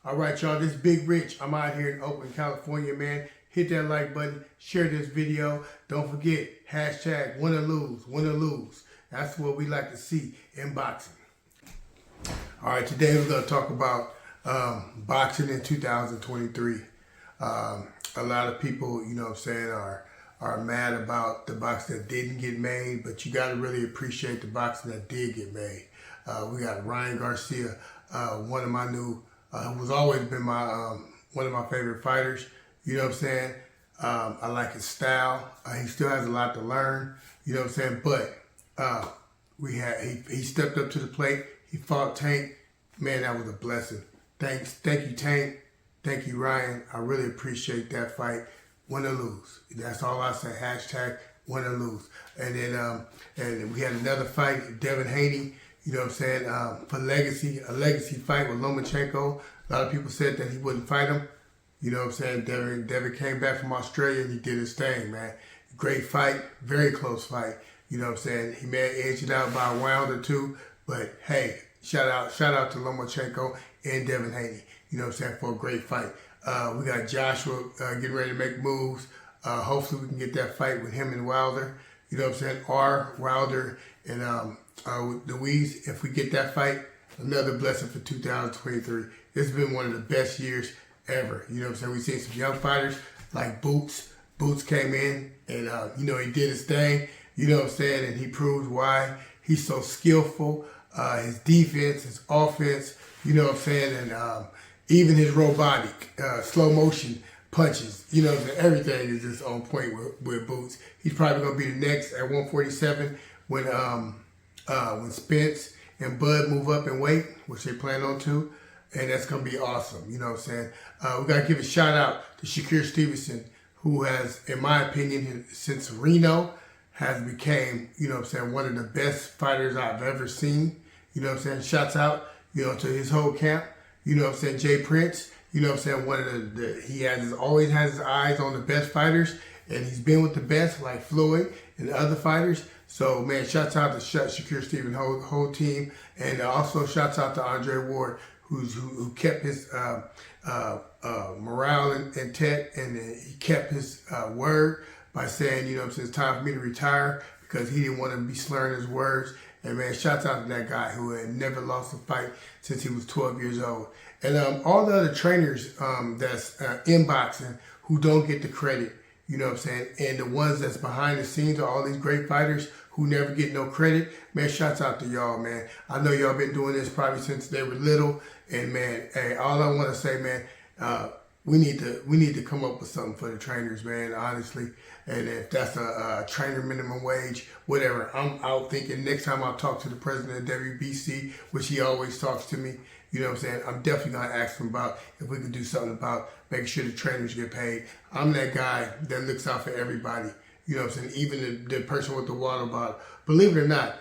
All right, y'all, this is Big Rich. I'm out here in Oakland, California, man. Hit that like button, share this video. Don't forget, hashtag win or lose, win or lose. That's what we like to see in boxing. All right, today we're going to talk about boxing in 2023. A lot of people, you know what I'm saying, are mad about the boxing that didn't get made, but you got to really appreciate the boxing that did get made. We got Ryangarcia, one of my new, who's always been my one of my favorite fighters. You know what I'm saying? I like his style. He still has a lot to learn. You know what I'm saying? But he stepped up to the plate. He fought Tank. Man, that was a blessing. Thank you, Tank. Thank you, Ryan. I really appreciate that fight. Win or lose. That's all I say. Hashtag win or lose. And then and we had another fight, Devinhaney. You know what I'm saying? For legacy, a legacy fight with Lomachenko. A lot of people said that he wouldn't fight him. You know what I'm saying? Devin came back from Australia and he did his thing, man. Great fight, very close fight. You know what I'm saying? He may have edged it out by a round or two, but hey, shout out to Lomachenko and Devinhaney. You know what I'm saying? For a great fight. We got Joshua getting ready to make moves. Hopefully we can get that fight with him and Wilder. You know what I'm saying? Or Wilder and Louise. If we get that fight, another blessing for 2023. It's been one of the best years ever. You know what I'm saying? We've seen some young fighters like Boots. Boots came in and, you know, he did his thing. You know what I'm saying? And he proved why he's so skillful. His defense, his offense, you know what I'm saying? And even his robotic, slow motion punches, you know, everything is just on point with Boots. He's probably going to be the next at 147 when Spence and Bud move up in weight, which they plan on to. And that's going to be awesome. You know what I'm saying? We got to give a shout out to Shakur Stevenson, who has, in my opinion, since Reno, has became, you know what I'm saying, one of the best fighters I've ever seen. You know what I'm saying? Shouts out, you know, to his whole camp. You know what I'm saying? Jay Prince, you know what I'm saying? One of he always has his eyes on the best fighters, and he's been with the best like Floyd and other fighters. So, man, shouts out to Shakur Stevenson, whole team. And also shouts out to Andre Ward, who kept his morale intact, and he kept his word by saying, you know what I'm saying, it's time for me to retire because he didn't want to be slurring his words. And, man, shouts out to that guy who had never lost a fight since he was 12 years old. And all the other trainers that's in boxing who don't get the credit, you know what I'm saying, and the ones that's behind the scenes are all these great fighters who never get no credit, man, shouts out to y'all, man. I know y'all been doing this probably since they were little, and man, hey, all I want to say, man, we need to come up with something for the trainers, man, honestly. And if that's a trainer minimum wage, whatever, I'm out thinking next time I talk to the president of WBC, which he always talks to me, you know what I'm saying, I'm definitely going to ask him about if we could do something about making sure the trainers get paid. I'm that guy that looks out for everybody. You know what I'm saying? Even the person with the water bottle. Believe it or not,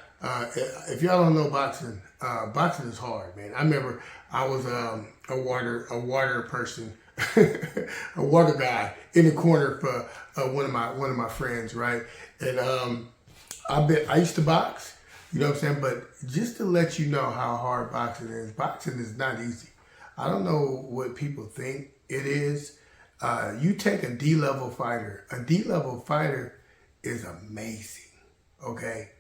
if y'all don't know boxing, boxing is hard, man. I remember I was a water person, a water guy in the corner for one of my friends, right? And I used to box. You know what I'm saying? But just to let you know how hard boxing is not easy. I don't know what people think it is. You take a D-level fighter. A D-level fighter is amazing, okay?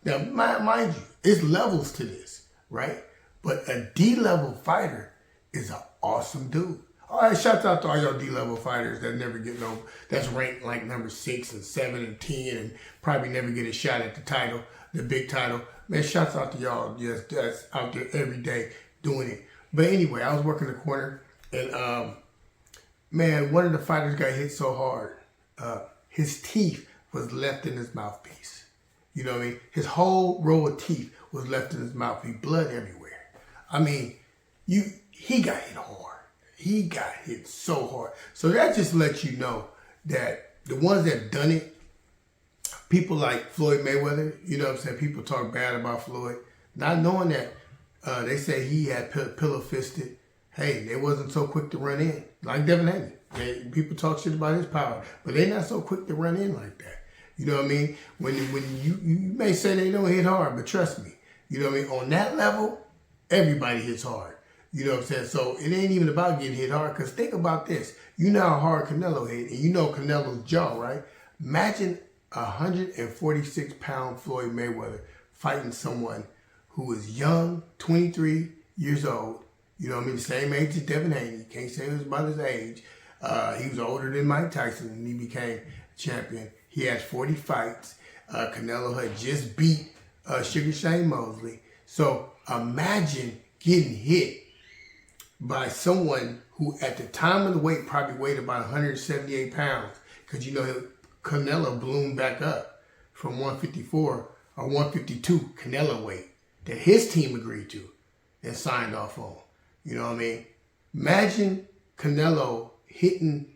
Now, mind you, it's levels to this, right? But a D-level fighter is an awesome dude. All right, shouts out to all y'all D-level fighters that never get that's ranked like number 6 and 7 and 10 and probably never get a shot at the title, the big title. Man, shouts out to y'all that's out there every day doing it. But anyway, I was working the corner, and man, one of the fighters got hit so hard, his teeth was left in his mouthpiece. You know what I mean? His whole row of teeth was left in his mouthpiece, blood everywhere. I mean, he got hit hard. He got hit so hard. So that just lets you know that the ones that done it, people like Floyd Mayweather, you know what I'm saying? People talk bad about Floyd, not knowing that they say he had pillow fisted. Hey, they wasn't so quick to run in like Devinhaney. People talk shit about his power, but they're not so quick to run in like that. You know what I mean? When you may say they don't hit hard, but trust me, you know what I mean? On that level, everybody hits hard. You know what I'm saying? So it ain't even about getting hit hard, because think about this. You know how hard Canelo hit, and you know Canelo's jaw, right? Imagine a 146-pound Floyd Mayweather fighting someone who is young, 23 years old. You know what I mean? The same age as Devinhaney. Can't say it was about his age. He was older than Mike Tyson when he became champion. He has 40 fights. Canelo had just beat Sugar Shane Mosley. So imagine getting hit by someone who at the time of the weight probably weighed about 178 pounds. Because you know Canelo bloomed back up from 154 or 152 Canelo weight that his team agreed to and signed off on. You know what I mean? Imagine Canelo hitting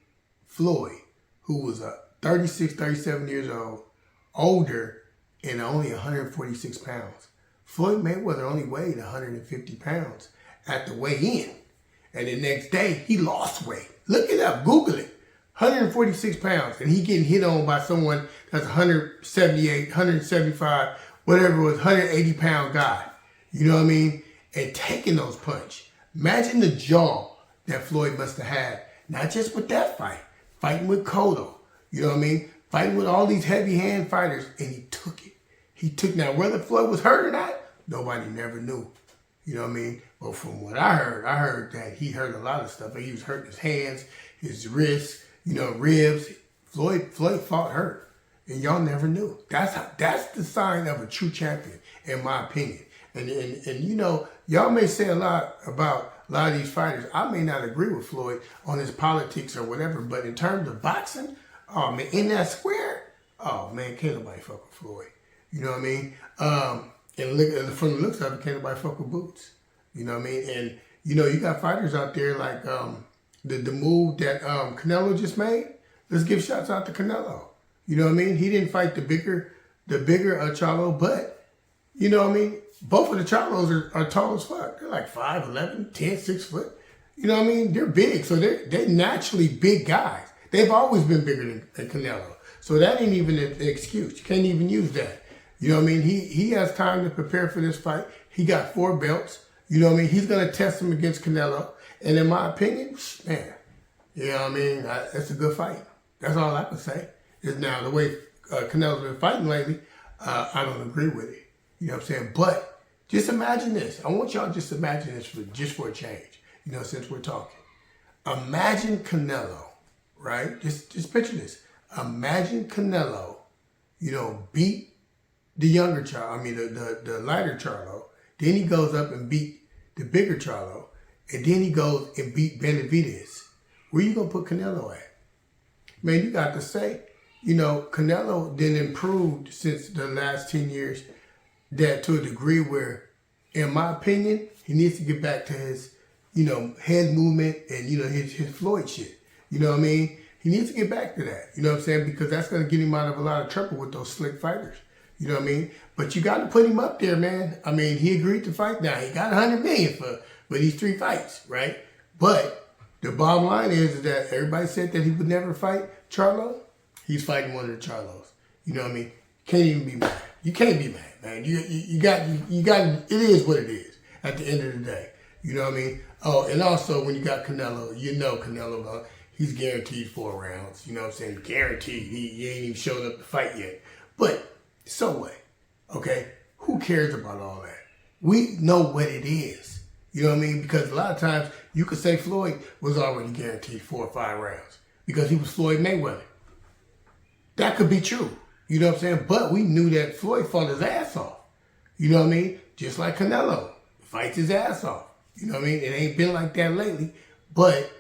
Floyd, who was 36, 37 years old, older, and only 146 pounds. Floyd Mayweather only weighed 150 pounds at the weigh-in. And the next day, he lost weight. Look it up. Google it. 146 pounds. And he getting hit on by someone that's 178, 175, whatever it was, 180-pound guy. You know what I mean? And taking those punches. Imagine the jaw that Floyd must have had. Not just with that fight. Fighting with Cotto. You know what I mean? Fighting with all these heavy hand fighters. And he took it. He took, now whether Floyd was hurt or not, nobody never knew. You know what I mean? Well, from what I heard that he hurt a lot of stuff. He was hurting his hands, his wrists, you know, ribs. Floyd fought hurt. And y'all never knew. That's the sign of a true champion, in my opinion. And you know, y'all may say a lot about a lot of these fighters. I may not agree with Floyd on his politics or whatever, but in terms of boxing, oh man, in that square, oh man, can't nobody fuck with Floyd. You know what I mean? And look, from the looks of it, can't nobody fuck with Boots. You know what I mean? And you know, you got fighters out there like the move that Canelo just made. Let's give shots out to Canelo. You know what I mean? He didn't fight the bigger Charlo, but you know what I mean? Both of the Charlos are tall as fuck. They're like 5'11", 10, 6 foot. You know what I mean? They're big, so they're naturally big guys. They've always been bigger than Canelo. So that ain't even an excuse. You can't even use that. You know what I mean? He has time to prepare for this fight. He got 4 belts. You know what I mean? He's going to test him against Canelo. And in my opinion, man, you know what I mean? It's a good fight. That's all I can say. Is now the way Canelo's been fighting lately, I don't agree with it. You know what I'm saying? But just imagine this. I want y'all just imagine this for a change. You know, since we're talking. Imagine Canelo, right? Just picture this. Imagine Canelo, you know, beat the younger Charlo, I mean the lighter Charlo. Then he goes up and beat the bigger Charlo. And then he goes and beat Benavidez. Where you gonna put Canelo at? Man, you got to say, you know, Canelo then improved since the last 10 years that to a degree where, in my opinion, he needs to get back to his, you know, head movement and, you know, his Floyd shit. You know what I mean? He needs to get back to that. You know what I'm saying? Because that's going to get him out of a lot of trouble with those slick fighters. You know what I mean? But you got to put him up there, man. I mean, he agreed to fight now. He got $100 million for these 3 fights, right? But the bottom line is that everybody said that he would never fight Charlo. He's fighting one of the Charlos. You know what I mean? Can't even be mad. You can't be mad, man. You got. It is what it is at the end of the day. You know what I mean? Oh, and also when you got Canelo, you know Canelo, he's guaranteed 4 rounds. You know what I'm saying? Guaranteed. He ain't even showed up to fight yet. But so what? Okay? Who cares about all that? We know what it is. You know what I mean? Because a lot of times you could say Floyd was already guaranteed 4 or 5 rounds because he was Floyd Mayweather. That could be true. You know what I'm saying? But we knew that Floyd fought his ass off. You know what I mean? Just like Canelo fights his ass off. You know what I mean? It ain't been like that lately. But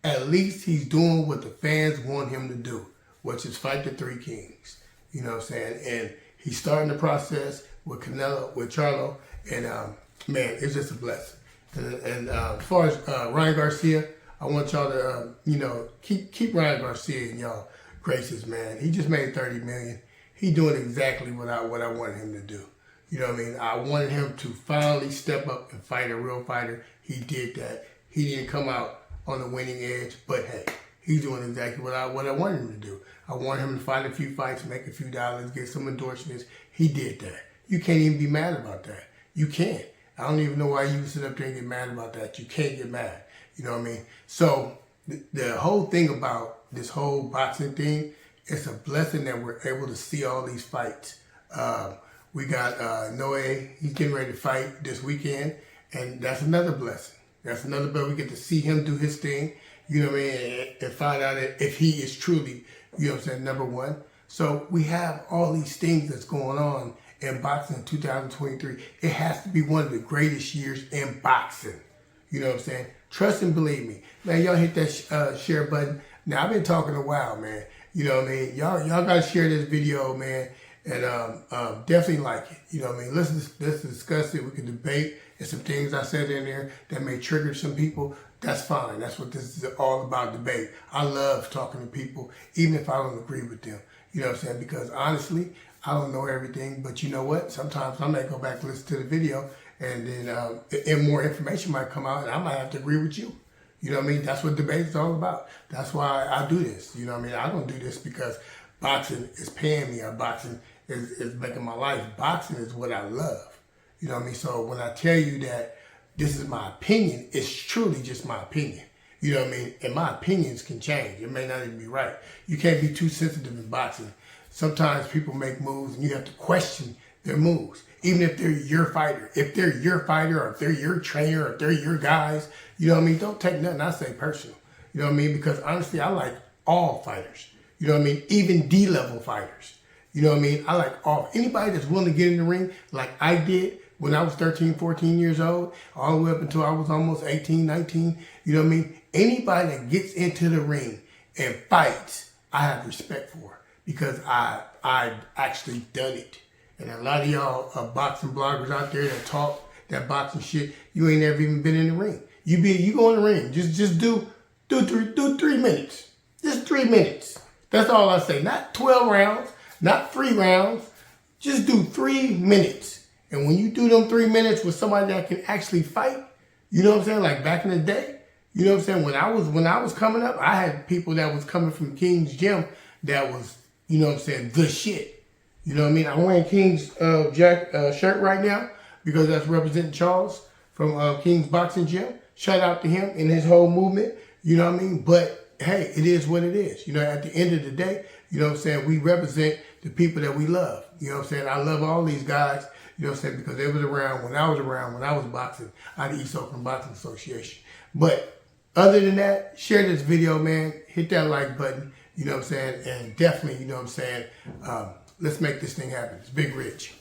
at least he's doing what the fans want him to do, which is fight the 3 kings. You know what I'm saying? And he's starting the process with Canelo, with Charlo. And, man, it's just a blessing. And as far as Ryan Garcia, I want y'all to, you know, keep Ryan Garcia in y'all graces, man. He just made $30 million. He doing exactly what I wanted him to do. You know what I mean? I wanted him to finally step up and fight a real fighter. He did that. He didn't come out on the winning edge, but hey, he's doing exactly what I wanted him to do. I wanted him to fight a few fights, make a few dollars, get some endorsements. He did that. You can't even be mad about that. You can't. I don't even know why you sit up there and get mad about that. You can't get mad. You know what I mean? So the whole thing about this whole boxing thing, it's a blessing that we're able to see all these fights. We got Noe, he's getting ready to fight this weekend, and that's another blessing. That's another blessing. We get to see him do his thing, you know what I mean, and find out if he is truly, you know what I'm saying, number one. So we have all these things that's going on in boxing in 2023. It has to be one of the greatest years in boxing. You know what I'm saying? Trust and believe me. Man, y'all hit that share button. Now, I've been talking a while, man. You know what I mean? Y'all got to share this video, man. And definitely like it. You know what I mean? Let's discuss it. We can debate. There's some things I said in there that may trigger some people. That's fine. That's what this is all about, debate. I love talking to people, even if I don't agree with them. You know what I'm saying? Because honestly, I don't know everything. But you know what? Sometimes I may go back and listen to the video, and then and more information might come out, and I might have to agree with you. You know what I mean? That's what debate is all about. That's why I do this. You know what I mean? I don't do this because boxing is paying me or boxing is making my life. Boxing is what I love. You know what I mean? So when I tell you that this is my opinion, it's truly just my opinion. You know what I mean? And my opinions can change. It may not even be right. You can't be too sensitive in boxing. Sometimes people make moves and you have to question their moves. Even if they're your fighter. If they're your fighter, or if they're your trainer, or if they're your guys, you know what I mean? Don't take nothing I say personal. You know what I mean? Because honestly, I like all fighters. You know what I mean? Even D-level fighters. You know what I mean? I like all. Anybody that's willing to get in the ring like I did when I was 13, 14 years old, all the way up until I was almost 18, 19. You know what I mean? Anybody that gets into the ring and fights, I have respect for, because I've actually done it. And a lot of y'all boxing bloggers out there that talk that boxing shit, you ain't ever even been in the ring. You go in the ring, just do 3 minutes. Just 3 minutes. That's all I say. Not 12 rounds, not 3 rounds. Just do 3 minutes. And when you do them 3 minutes with somebody that can actually fight, you know what I'm saying? Like back in the day, you know what I'm saying? When I was coming up, I had people that was coming from King's Gym that was, you know what I'm saying, the shit. You know what I mean? I'm wearing King's shirt right now because that's representing Charles from King's Boxing Gym. Shout out to him and his whole movement. You know what I mean? But hey, it is what it is. You know, at the end of the day, you know what I'm saying, we represent the people that we love. You know what I'm saying? I love all these guys, you know what I'm saying, because they was around when I was boxing out of East Oakland Boxing Association. But other than that, share this video, man. Hit that like button, you know what I'm saying? And definitely, you know what I'm saying, let's make this thing happen. It's Big Rich.